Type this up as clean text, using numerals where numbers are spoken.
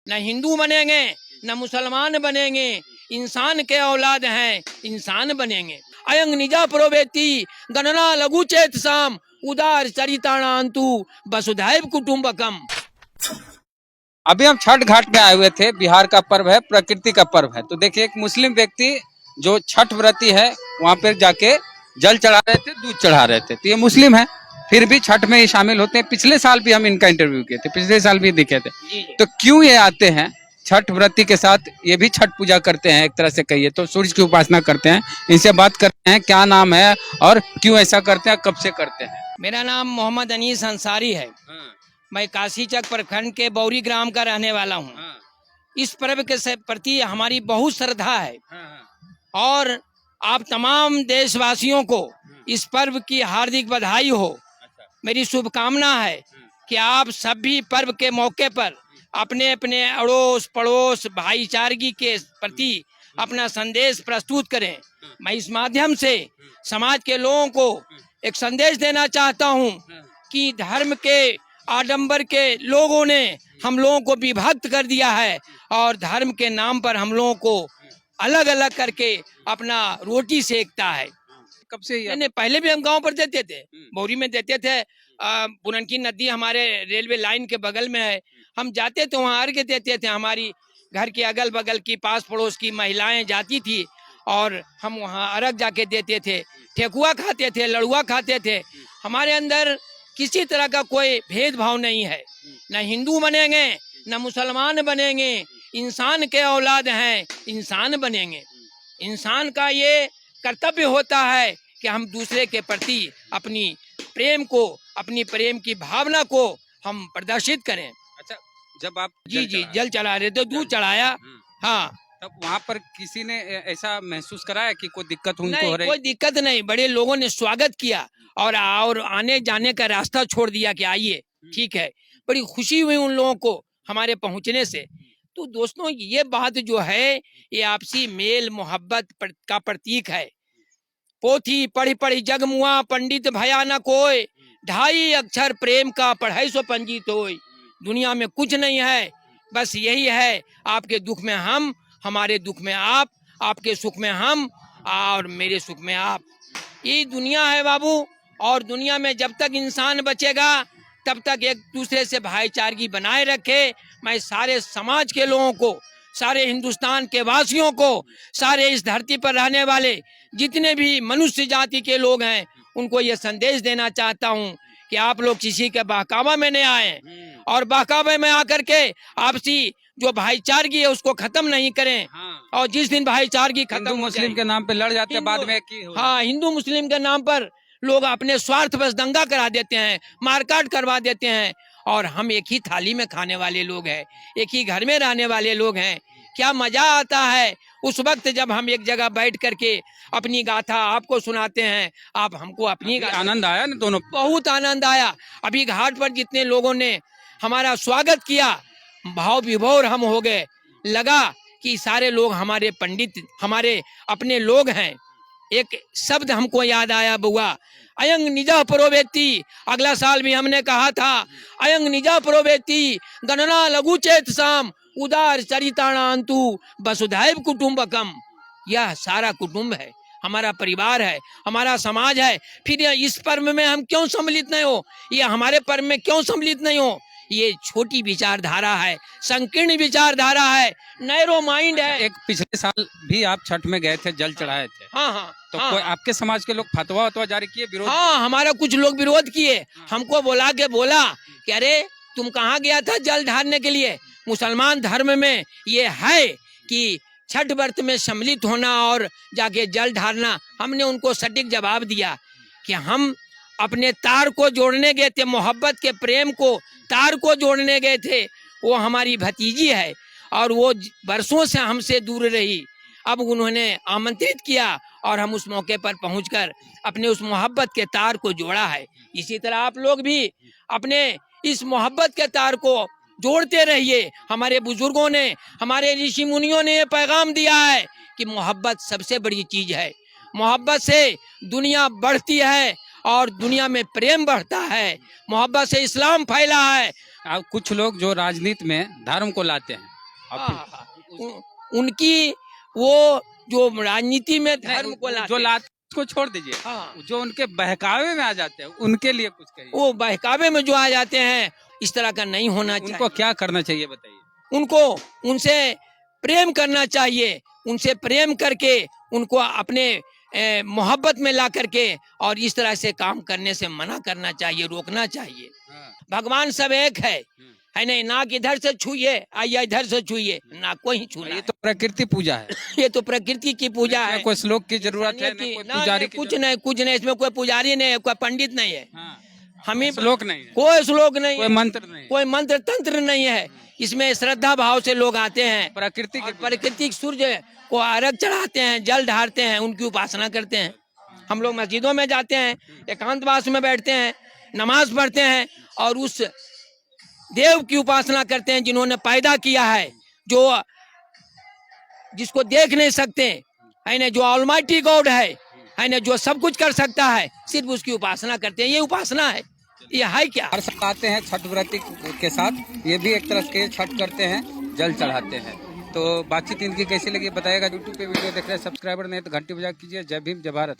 न हिंदू बनेंगे न मुसलमान बनेंगे, इंसान के औलाद हैं, इंसान बनेंगे। अयंग निजा प्रोवेति गणना लघु चेत साम उदार चरिताणांतु वसुधैव कुटुंबकम। अभी हम छठ घाट में आए हुए थे। बिहार का पर्व है, प्रकृति का पर्व है। तो देखिए एक मुस्लिम व्यक्ति जो छठ व्रती है वहां पर जाके जल चढ़ा रहे थे, दूध चढ़ा रहे थे। तो ये मुस्लिम है, फिर भी छठ में ये शामिल होते हैं। पिछले साल भी हम इनका इंटरव्यू किए थे, पिछले साल भी दिखे थे। तो क्यों ये आते हैं छठ व्रती के साथ? ये भी छठ पूजा करते हैं एक तरह से कहिए तो, सूर्य की उपासना करते हैं। इनसे बात करते हैं क्या नाम है और क्यों ऐसा करते हैं, कब से करते हैं। मेरा नाम मोहम्मद अनीस अंसारी है। मैं काशीचक प्रखंड के बौरी ग्राम का रहने वाला हूँ। इस पर्व के प्रति हमारी बहुत श्रद्धा है और आप तमाम देशवासियों को इस पर्व की हार्दिक बधाई हो। मेरी शुभकामना है कि आप सभी पर्व के मौके पर अपने अपने अड़ोस पड़ोस भाईचारगी के प्रति अपना संदेश प्रस्तुत करें। मैं इस माध्यम से समाज के लोगों को एक संदेश देना चाहता हूं कि धर्म के आडंबर के लोगों ने हम लोगों को विभक्त कर दिया है और धर्म के नाम पर हम लोगों को अलग अलग करके अपना रोटी सेकता है। कब से नहीं, पहले भी हम गांव पर देते थे, बौरी में देते थे। पुरनकी नदी हमारे रेलवे लाइन के बगल में है, हम जाते थे वहाँ अर्घ देते थे। हमारी घर के अगल बगल की पास पड़ोस की महिलाएं जाती थी और हम वहाँ अर्घ जाके देते थे। ठेकुआ खाते थे, लड़ुआ खाते थे। हमारे अंदर किसी तरह का कोई भेदभाव नहीं है। न हिंदू बनेंगे न मुसलमान बनेंगे, इंसान के औलाद हैं, इंसान बनेंगे। इंसान का ये कर्तव्य होता है कि हम दूसरे के प्रति अपनी प्रेम को, अपनी प्रेम की भावना को हम प्रदर्शित करें। अच्छा, जब आप जी जल चढ़ा रहे थे, दूध चढ़ाया। हाँ, तब वहाँ पर किसी ने ऐसा महसूस कराया कि कोई दिक्कत उनको नहीं, हो रही? कोई दिक्कत नहीं। बड़े लोगों ने स्वागत किया और आने जाने का रास्ता छोड़ दिया कि आइए, ठीक है। बड़ी खुशी हुई उन लोगों को हमारे पहुंचने से। तो दोस्तों, ये बात जो है ये आपसी मेल मोहब्बत का प्रतीक है। पोथी पढ़ी पढ़ी जग मुआ, पंडित भया न कोय, ढाई अक्षर प्रेम का पढ़ाई सो पंजित होय। दुनिया में कुछ नहीं है, बस यही है, आपके दुख में हम, हमारे दुख में आप, आपके सुख में हम और मेरे सुख में आप। ये दुनिया है बाबू। और दुनिया में जब तक इंसान बचेगा तब तक एक दूसरे से भाईचारगी बनाए रखे। मैं सारे समाज के लोगों को, सारे हिंदुस्तान के वासियों को, सारे इस धरती पर रहने वाले जितने भी मनुष्य जाति के लोग हैं उनको ये संदेश देना चाहता हूँ कि आप लोग किसी के बहकावा में नहीं आए और बहकावे में आकर के आपसी जो भाईचारगी है उसको खत्म नहीं करें। और जिस दिन भाईचारगी खत्म मुस्लिम के नाम पे लड़ जाते हैं बाद में हाँ, हिंदू मुस्लिम के नाम पर लोग अपने स्वार्थ बस दंगा करा देते हैं, मारकाट करवा देते हैं। और हम एक ही थाली में खाने वाले लोग हैं, एक ही घर में रहने वाले लोग हैं। क्या मजा आता है उस वक्त जब हम एक जगह बैठ करके अपनी गाथा आपको सुनाते हैं, आप हमको अपनी आनंद आया ना, दोनों बहुत आनंद आया। अभी घाट पर जितने लोगों ने हमारा स्वागत किया, भाव विभोर हम हो गए। लगा कि सारे लोग हमारे पंडित, हमारे अपने लोग हैं। एक शब्द हमको याद आया बुआ, अयंग निजा प्रोवेति। अगला साल भी हमने कहा था, अयंग निजा प्रोवेति गणना लघु चेत साम उदार चरिताणांतु वसुधैव कुटुंबकम। यह सारा कुटुंब है, हमारा परिवार है, हमारा समाज है। फिर इस पर्व में हम क्यों सम्मिलित नहीं हो, ये हमारे पर्व में क्यों सम्मिलित नहीं हो? ये छोटी विचारधारा है, संकीर्ण विचारधारा है, नैरो माइंड है। एक पिछले साल भी आप छठ में गए थे, जल चढ़ाए थे। हाँ, तो कोई आपके समाज के लोग फतवा जारी किए विरोध? हाँ, हमारा कुछ लोग विरोध किए। हमको बोला कि अरे तुम कहाँ गया था जल ढारने के लिए? मुसलमान धर्म में ये है कि छठ व्रत में सम्मिलित होना और जाके जल ढारना। हमने उनको सटीक जवाब दिया कि हम अपने तार को जोड़ने गए थे, मोहब्बत के प्रेम को तार को जोड़ने गए थे। वो हमारी भतीजी है और वो वर्षों से हमसे दूर रही। अब उन्होंने आमंत्रित किया और हम उस मौके पर पहुंचकर अपने उस मोहब्बत के तार को जोड़ा है। इसी तरह आप लोग भी अपने इस मोहब्बत के तार को जोड़ते रहिए। हमारे बुजुर्गों ने, हमारे ऋषि मुनियों ने ये पैगाम दिया है कि मोहब्बत सबसे बड़ी चीज है। मोहब्बत से दुनिया बढ़ती है और दुनिया में प्रेम बढ़ता है। मोहब्बत से इस्लाम फैला है। कुछ लोग जो राजनीति में धर्म को लाते हैं आप हाँ, हाँ, उनकी वो जो राजनीति में धर्म को जो लाते, लाते उसको छोड़ दीजिए, हाँ, जो उनके बहकावे में आ जाते हैं उनके लिए कुछ कहिए। वो बहकावे में जो आ जाते हैं, इस तरह का नहीं होना चाहिए। उनको क्या करना चाहिए बताइए। उनको उनसे प्रेम करना चाहिए, उनसे प्रेम करके उनको अपने मोहब्बत में ला करके और इस तरह से काम करने से मना करना चाहिए, रोकना चाहिए। हाँ, भगवान सब एक है नहीं, नाक इधर से छूइए, आइए इधर से छूइए, नाक को ही छूना ये है। तो प्रकृति पूजा है। ये तो प्रकृति की पूजा इसमें है। कोई श्लोक की जरूरत है, इंसानियत न की कोई ना, पुजारी की कुछ नहीं, कुछ नहीं, इसमें कोई पुजारी नहीं है, कोई पंडित नहीं है, हाँ, हम ही श्लोक नहीं है, कोई श्लोक नहीं कोई है, मंत्र नहीं है, कोई मंत्र तंत्र नहीं है। इसमें श्रद्धा भाव से लोग आते हैं, प्रकृति की और प्राकृतिक सूर्य को अर्घ चढ़ाते हैं, जल ढारते हैं, उनकी उपासना करते हैं। हम लोग मस्जिदों में जाते हैं, एकांतवास में बैठते हैं, नमाज पढ़ते हैं और उस देव की उपासना करते हैं जिन्होंने पैदा किया है, जो जिसको देख नहीं सकते है ना, जो ऑलमाइटी गॉड है ना, जो सब कुछ कर सकता है, सिर्फ उसकी उपासना करते हैं। ये उपासना है, ये है क्या? हर साल आते हैं छठ व्रती के साथ, ये भी एक तरह के छठ करते हैं, जल चढ़ाते हैं। तो बातचीत इनकी कैसी लगी बताइएगा। यूट्यूब पे वीडियो देख रहे हैं, सब्सक्राइबर नहीं तो घंटी बजा कीजिए। जय भीम, जय भारत।